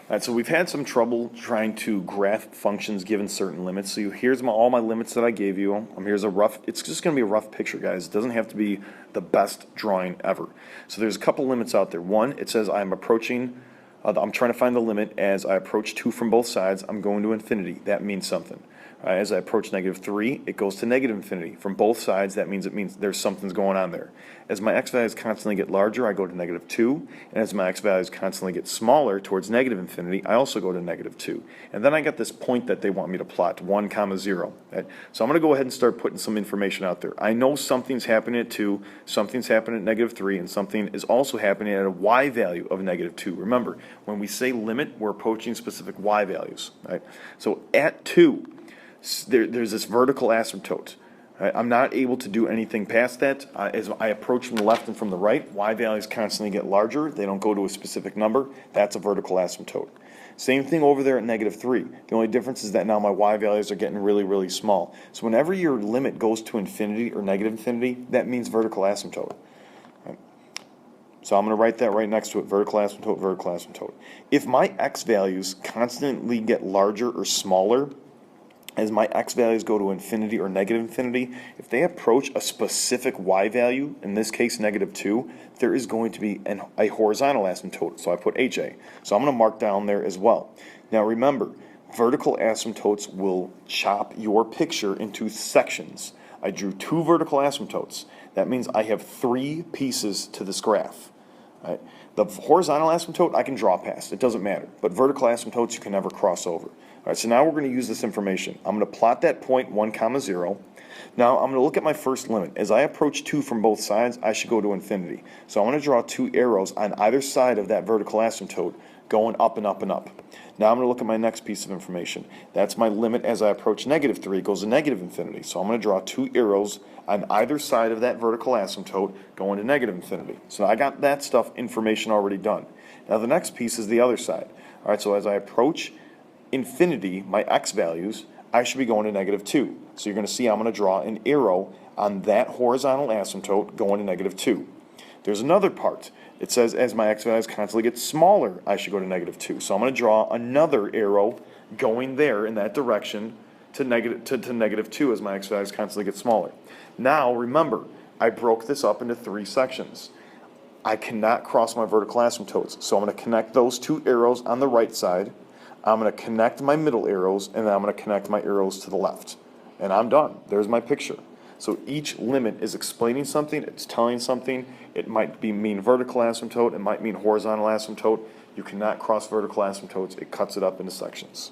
All right, so we've had some trouble trying to graph functions given certain limits. So here's all my limits that I gave you. Here's a rough, it's just going to be a rough picture, guys. It doesn't have to be the best drawing ever. So there's a couple limits out there. One, it says I'm approaching, I'm trying to find the limit as I approach 2 from both sides. I'm going to infinity. That means something. As I approach -3, it goes to negative infinity. From both sides, that means there's something's going on there. As my x values constantly get larger, I go to -2, and as my x values constantly get smaller towards negative infinity, I also go to -2. And then I got this point that they want me to plot, 1, 0. Right? So I'm going to go ahead and start putting some information out there. I know something's happening at 2, something's happening at -3, and something is also happening at a y value of -2. Remember, when we say limit, we're approaching specific y values. Right? So at 2, there's this vertical asymptote. Right? I'm not able to do anything past that. As I approach from the left and from the right, y values constantly get larger. They don't go to a specific number. That's a vertical asymptote. Same thing over there at -3. The only difference is that now my y values are getting really, really small. So whenever your limit goes to infinity or negative infinity, that means vertical asymptote. Right? So I'm going to write that right next to it, vertical asymptote, vertical asymptote. If my x values constantly get larger or smaller, as my x values go to infinity or negative infinity, if they approach a specific y value, in this case -2, there is going to be a horizontal asymptote, so I put HA. So I'm going to mark down there as well. Now remember, vertical asymptotes will chop your picture into sections. I drew 2 vertical asymptotes. That means I have 3 pieces to this graph. Right? The horizontal asymptote I can draw past, it doesn't matter, but vertical asymptotes you can never cross over. All right, so now we're going to use this information. I'm going to plot that point 1, 0. Now I'm going to look at my first limit. As I approach 2 from both sides, I should go to infinity. So I'm going to draw 2 arrows on either side of that vertical asymptote going up and up and up. Now I'm going to look at my next piece of information. That's my limit as I approach -3. It goes to negative infinity. So I'm going to draw 2 arrows on either side of that vertical asymptote going to negative infinity. So I got that information already done. Now the next piece is the other side. All right, so as I approach infinity, my x values, I should be going to -2. So you're going to see I'm going to draw an arrow on that horizontal asymptote going to -2. There's another part. It says as my x values constantly get smaller, I should go to -2. So I'm going to draw another arrow going there in that direction to -2 as my x values constantly get smaller. Now remember, I broke this up into 3 sections. I cannot cross my vertical asymptotes, so I'm going to connect those 2 arrows on the right side. I'm going to connect my middle arrows, and then I'm going to connect my arrows to the left. And I'm done. There's my picture. So each limit is explaining something, it's telling something. It might mean vertical asymptote, it might mean horizontal asymptote. You cannot cross vertical asymptotes, it cuts it up into sections.